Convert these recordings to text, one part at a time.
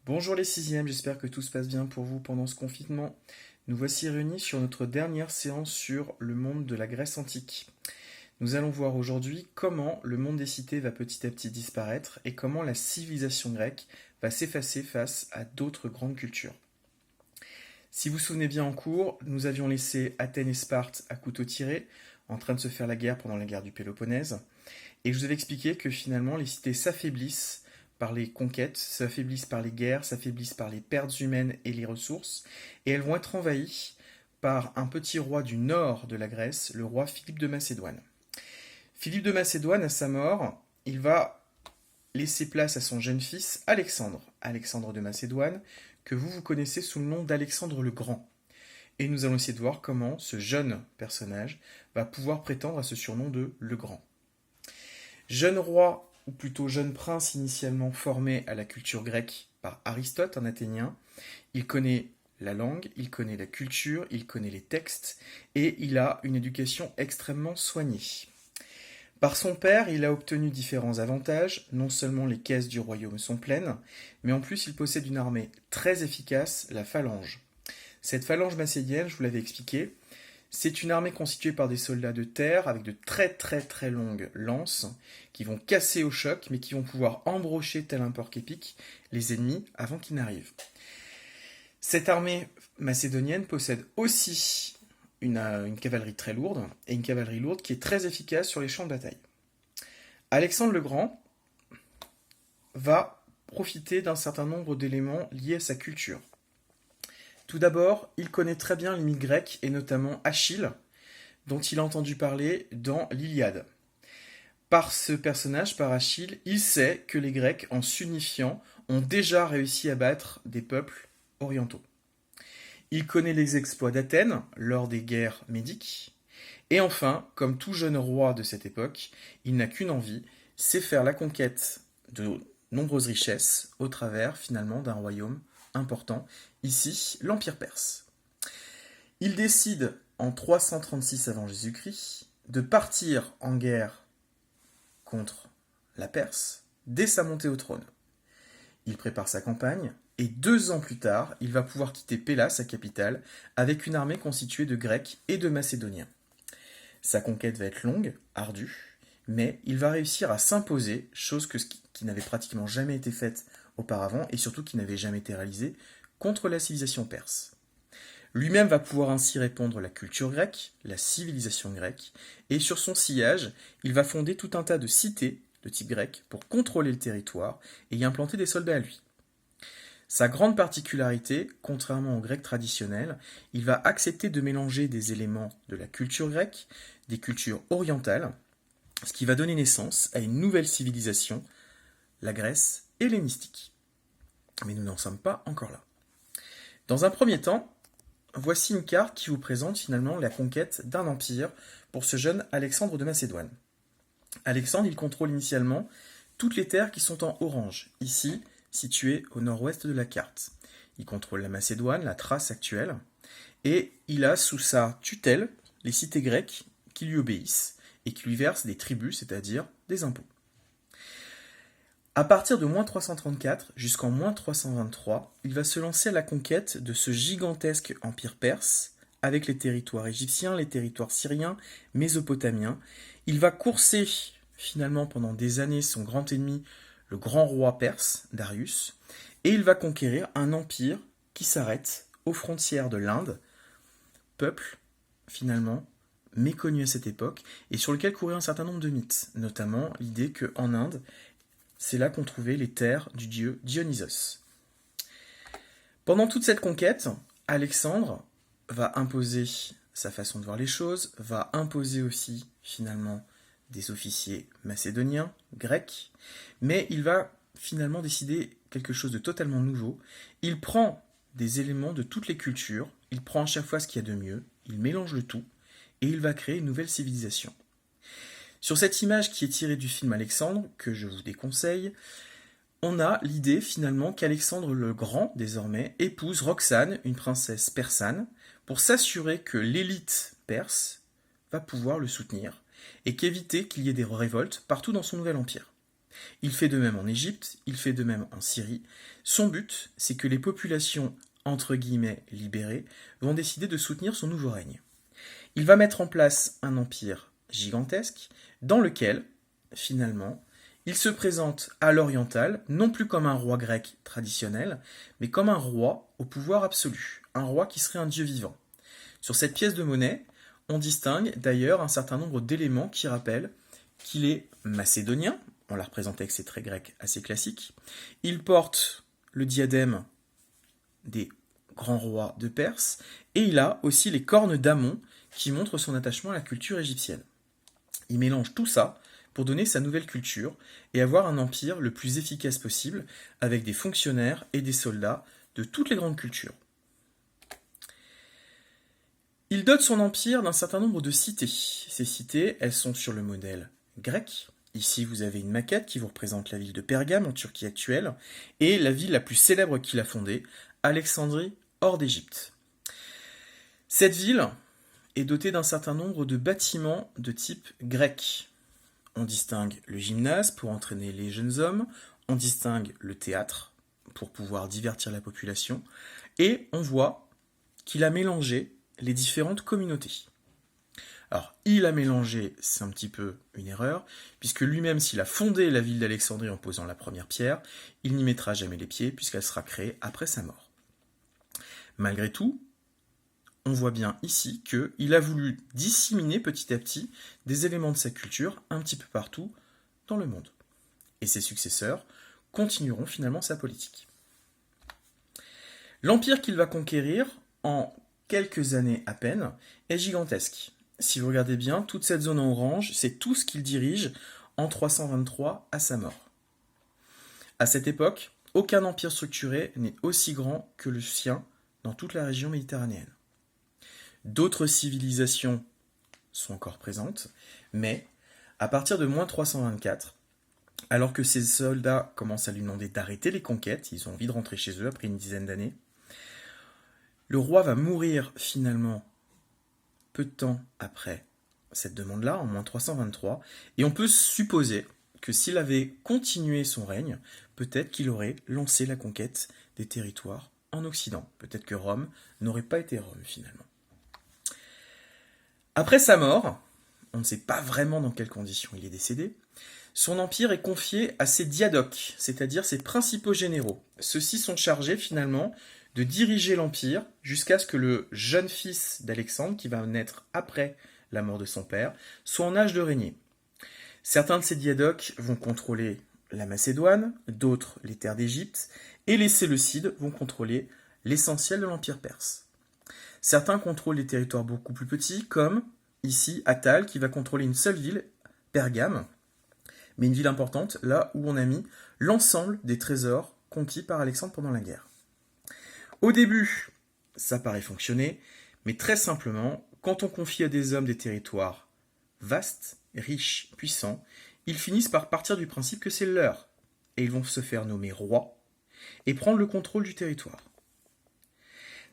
Bonjour les sixièmes, j'espère que tout se passe bien pour vous pendant ce confinement. Nous voici réunis sur notre dernière séance sur le monde de la Grèce antique. Nous allons voir aujourd'hui comment le monde des cités va petit à petit disparaître et comment la civilisation grecque va s'effacer face à d'autres grandes cultures. Si vous vous souvenez bien en cours, nous avions laissé Athènes et Sparte à couteau tiré, en train de se faire la guerre pendant la guerre du Péloponnèse, et je vous avais expliqué que finalement les cités s'affaiblissent par les conquêtes, s'affaiblissent par les guerres, s'affaiblissent par les pertes humaines et les ressources, et elles vont être envahies par un petit roi du nord de la Grèce, le roi Philippe de Macédoine. Philippe de Macédoine, à sa mort, il va laisser place à son jeune fils Alexandre, Alexandre de Macédoine, que vous connaissez sous le nom d'Alexandre le Grand. Et nous allons essayer de voir comment ce jeune personnage va pouvoir prétendre à ce surnom de le Grand. Jeune roi, ou plutôt jeune prince initialement formé à la culture grecque par Aristote, un Athénien, il connaît la langue, il connaît la culture, il connaît les textes, et il a une éducation extrêmement soignée. Par son père, il a obtenu différents avantages, non seulement les caisses du royaume sont pleines, mais en plus il possède une armée très efficace, la phalange. Cette phalange macédienne, je vous l'avais expliqué, c'est une armée constituée par des soldats de terre avec de très longues lances qui vont casser au choc mais qui vont pouvoir embrocher tel un porc-épic les ennemis avant qu'ils n'arrivent. Cette armée macédonienne possède aussi une cavalerie très lourde et une cavalerie lourde qui est très efficace sur les champs de bataille. Alexandre le Grand va profiter d'un certain nombre d'éléments liés à sa culture. Tout d'abord, il connaît très bien les mythes grecs et notamment Achille, dont il a entendu parler dans l'Iliade. Par ce personnage, par Achille, il sait que les Grecs, en s'unifiant, ont déjà réussi à battre des peuples orientaux. Il connaît les exploits d'Athènes lors des guerres médiques. Et enfin, comme tout jeune roi de cette époque, il n'a qu'une envie, c'est faire la conquête de nombreuses richesses au travers finalement d'un royaume important, ici l'Empire perse. Il décide en 336 avant Jésus-Christ de partir en guerre contre la Perse dès sa montée au trône. Il prépare sa campagne et 2 ans plus tard, il va pouvoir quitter Péla, sa capitale, avec une armée constituée de Grecs et de Macédoniens. Sa conquête va être longue, ardue, mais il va réussir à s'imposer, chose qui n'avait pratiquement jamais été faite auparavant et surtout qui n'avait jamais été réalisée, contre la civilisation perse. Lui-même va pouvoir ainsi répandre la culture grecque, la civilisation grecque, et sur son sillage, il va fonder tout un tas de cités de type grec pour contrôler le territoire et y implanter des soldats à lui. Sa grande particularité, contrairement aux Grecs traditionnels, il va accepter de mélanger des éléments de la culture grecque, des cultures orientales, ce qui va donner naissance à une nouvelle civilisation, la Grèce hellénistique. Mais nous n'en sommes pas encore là. Dans un premier temps, voici une carte qui vous présente finalement la conquête d'un empire pour ce jeune Alexandre de Macédoine. Alexandre, il contrôle initialement toutes les terres qui sont en orange, ici situées au nord-ouest de la carte. Il contrôle la Macédoine, la Thrace actuelle, et il a sous sa tutelle les cités grecques qui lui obéissent et qui lui versent des tributs, c'est-à-dire des impôts. À partir de -334 jusqu'en -323, il va se lancer à la conquête de ce gigantesque empire perse, avec les territoires égyptiens, les territoires syriens, mésopotamiens. Il va courser finalement pendant des années son grand ennemi, le grand roi perse, Darius, et il va conquérir un empire qui s'arrête aux frontières de l'Inde, peuple finalement méconnu à cette époque, et sur lequel courait un certain nombre de mythes, notamment l'idée qu'en Inde, c'est là qu'on trouvait les terres du dieu Dionysos. Pendant toute cette conquête, Alexandre va imposer sa façon de voir les choses, va imposer aussi finalement des officiers macédoniens, grecs, mais il va finalement décider quelque chose de totalement nouveau. Il prend des éléments de toutes les cultures, il prend à chaque fois ce qu'il y a de mieux, il mélange le tout, et il va créer une nouvelle civilisation. Sur cette image qui est tirée du film Alexandre, que je vous déconseille, on a l'idée finalement qu'Alexandre le Grand, désormais, épouse Roxane, une princesse persane, pour s'assurer que l'élite perse va pouvoir le soutenir et qu'éviter qu'il y ait des révoltes partout dans son nouvel empire. Il fait de même en Égypte, il fait de même en Syrie. Son but, c'est que les populations entre guillemets libérées vont décider de soutenir son nouveau règne. Il va mettre en place un empire gigantesque dans lequel, finalement, il se présente à l'oriental, non plus comme un roi grec traditionnel, mais comme un roi au pouvoir absolu, un roi qui serait un dieu vivant. Sur cette pièce de monnaie, on distingue d'ailleurs un certain nombre d'éléments qui rappellent qu'il est macédonien, on l'a représenté avec ses traits grecs assez classiques, il porte le diadème des grands rois de Perse, et il a aussi les cornes d'Amon qui montrent son attachement à la culture égyptienne. Il mélange tout ça pour donner sa nouvelle culture et avoir un empire le plus efficace possible avec des fonctionnaires et des soldats de toutes les grandes cultures. Il dote son empire d'un certain nombre de cités. Ces cités, elles sont sur le modèle grec. Ici, vous avez une maquette qui vous représente la ville de Pergame en Turquie actuelle et la ville la plus célèbre qu'il a fondée, Alexandrie, hors d'Égypte. Cette ville est dotée d'un certain nombre de bâtiments de type grec. On distingue le gymnase pour entraîner les jeunes hommes, on distingue le théâtre pour pouvoir divertir la population, et on voit qu'il a mélangé les différentes communautés. Alors, il a mélangé, c'est un petit peu une erreur, puisque lui-même, s'il a fondé la ville d'Alexandrie en posant la première pierre, il n'y mettra jamais les pieds, puisqu'elle sera créée après sa mort. Malgré tout, on voit bien ici qu'il a voulu disséminer petit à petit des éléments de sa culture un petit peu partout dans le monde. Et ses successeurs continueront finalement sa politique. L'empire qu'il va conquérir en quelques années à peine est gigantesque. Si vous regardez bien, toute cette zone en orange, c'est tout ce qu'il dirige en 323 à sa mort. À cette époque, aucun empire structuré n'est aussi grand que le sien dans toute la région méditerranéenne. D'autres civilisations sont encore présentes, mais à partir de moins 324, alors que ses soldats commencent à lui demander d'arrêter les conquêtes, ils ont envie de rentrer chez eux après une dizaine d'années, le roi va mourir finalement peu de temps après cette demande-là, en moins 323, et on peut supposer que s'il avait continué son règne, peut-être qu'il aurait lancé la conquête des territoires en Occident. Peut-être que Rome n'aurait pas été Rome finalement. Après sa mort, on ne sait pas vraiment dans quelles conditions il est décédé, son empire est confié à ses diadoques, c'est-à-dire ses principaux généraux. Ceux-ci sont chargés finalement de diriger l'empire jusqu'à ce que le jeune fils d'Alexandre, qui va naître après la mort de son père, soit en âge de régner. Certains de ces diadoques vont contrôler la Macédoine, d'autres les terres d'Égypte, et les Séleucides vont contrôler l'essentiel de l'empire perse. Certains contrôlent des territoires beaucoup plus petits, comme ici Attale, qui va contrôler une seule ville, Pergame, mais une ville importante, là où on a mis l'ensemble des trésors conquis par Alexandre pendant la guerre. Au début, ça paraît fonctionner, mais très simplement, quand on confie à des hommes des territoires vastes, riches, puissants, ils finissent par partir du principe que c'est leur, et ils vont se faire nommer rois et prendre le contrôle du territoire.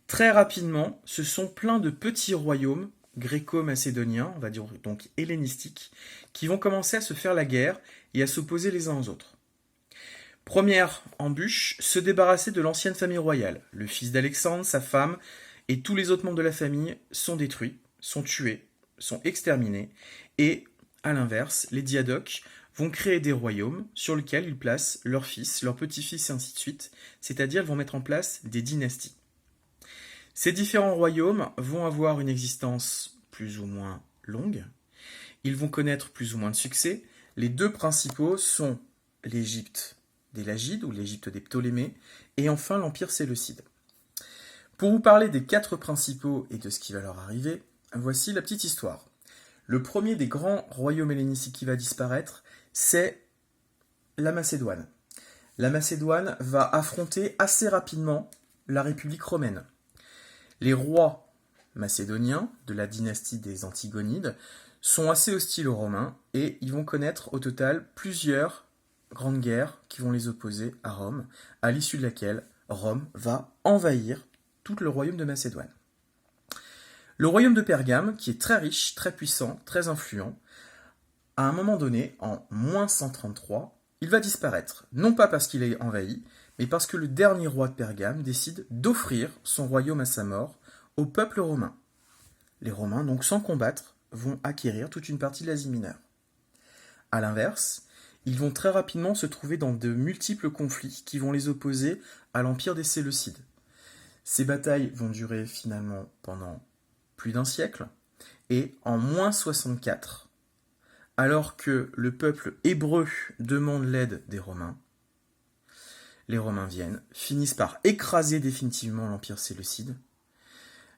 Très rapidement, ce sont plein de petits royaumes gréco-macédoniens, on va dire donc hellénistiques, qui vont commencer à se faire la guerre et à s'opposer les uns aux autres. Première embûche, se débarrasser de l'ancienne famille royale. Le fils d'Alexandre, sa femme et tous les autres membres de la famille sont détruits, sont tués, sont exterminés, et à l'inverse, les diadoques vont créer des royaumes sur lesquels ils placent leurs fils, leurs petits-fils et ainsi de suite, c'est-à-dire ils vont mettre en place des dynasties. Ces différents royaumes vont avoir une existence plus ou moins longue, ils vont connaître plus ou moins de succès. Les deux principaux sont l'Égypte des Lagides ou l'Égypte des Ptolémées, et enfin l'Empire séleucide. Pour vous parler des quatre principaux et de ce qui va leur arriver, voici la petite histoire. Le premier des grands royaumes hellénistiques qui va disparaître, c'est la Macédoine. La Macédoine va affronter assez rapidement la République romaine. Les rois macédoniens de la dynastie des Antigonides sont assez hostiles aux Romains et ils vont connaître au total plusieurs grandes guerres qui vont les opposer à Rome, à l'issue de laquelle Rome va envahir tout le royaume de Macédoine. Le royaume de Pergame, qui est très riche, très puissant, très influent, à un moment donné, en moins 133, il va disparaître, non pas parce qu'il est envahi, mais parce que le dernier roi de Pergame décide d'offrir son royaume à sa mort au peuple romain. Les Romains, donc sans combattre, vont acquérir toute une partie de l'Asie mineure. A l'inverse, ils vont très rapidement se trouver dans de multiples conflits qui vont les opposer à l'empire des Séleucides. Ces batailles vont durer finalement pendant plus d'un siècle, et en moins 64, alors que le peuple hébreu demande l'aide des Romains, les Romains viennent, finissent par écraser définitivement l'empire séleucide,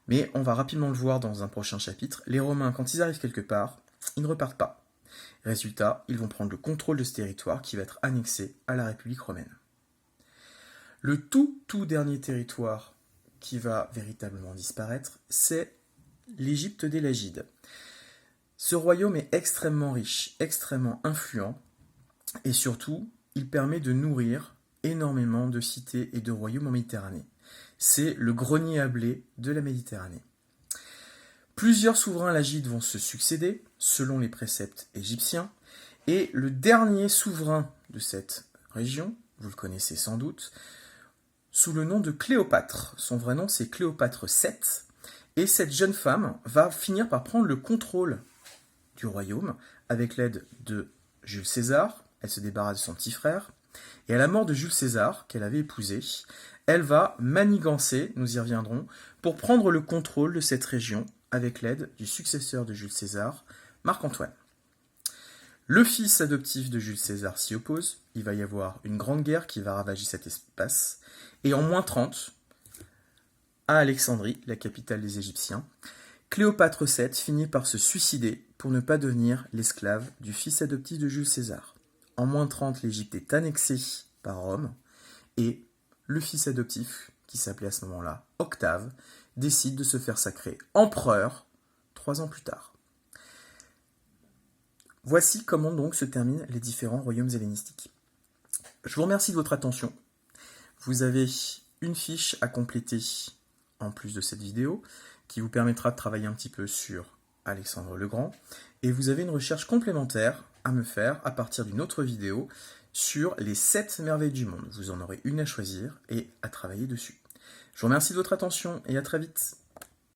mais on va rapidement le voir dans un prochain chapitre, les Romains, quand ils arrivent quelque part, ils ne repartent pas. Résultat, ils vont prendre le contrôle de ce territoire qui va être annexé à la République romaine. Le tout dernier territoire qui va véritablement disparaître, c'est l'Égypte des Lagides. Ce royaume est extrêmement riche, extrêmement influent, et surtout, il permet de nourrir énormément de cités et de royaumes en Méditerranée. C'est le grenier à blé de la Méditerranée. Plusieurs souverains lagides vont se succéder, selon les préceptes égyptiens, et le dernier souverain de cette région, vous le connaissez sans doute, sous le nom de Cléopâtre. Son vrai nom, c'est Cléopâtre VII, et cette jeune femme va finir par prendre le contrôle du royaume avec l'aide de Jules César. Elle se débarrasse de son petit frère, et à la mort de Jules César, qu'elle avait épousé, elle va manigancer, nous y reviendrons, pour prendre le contrôle de cette région avec l'aide du successeur de Jules César, Marc-Antoine. Le fils adoptif de Jules César s'y oppose, il va y avoir une grande guerre qui va ravager cet espace, et en moins 30, à Alexandrie, la capitale des Égyptiens, Cléopâtre VII finit par se suicider pour ne pas devenir l'esclave du fils adoptif de Jules César. En moins 30, l'Égypte est annexée par Rome, et le fils adoptif, qui s'appelait à ce moment-là Octave, décide de se faire sacrer empereur 3 ans plus tard. Voici comment donc se terminent les différents royaumes hellénistiques. Je vous remercie de votre attention. Vous avez une fiche à compléter en plus de cette vidéo qui vous permettra de travailler un petit peu sur Alexandre le Grand, et vous avez une recherche complémentaire à me faire à partir d'une autre vidéo sur les 7 merveilles du monde. Vous en aurez une à choisir et à travailler dessus. Je vous remercie de votre attention et à très vite.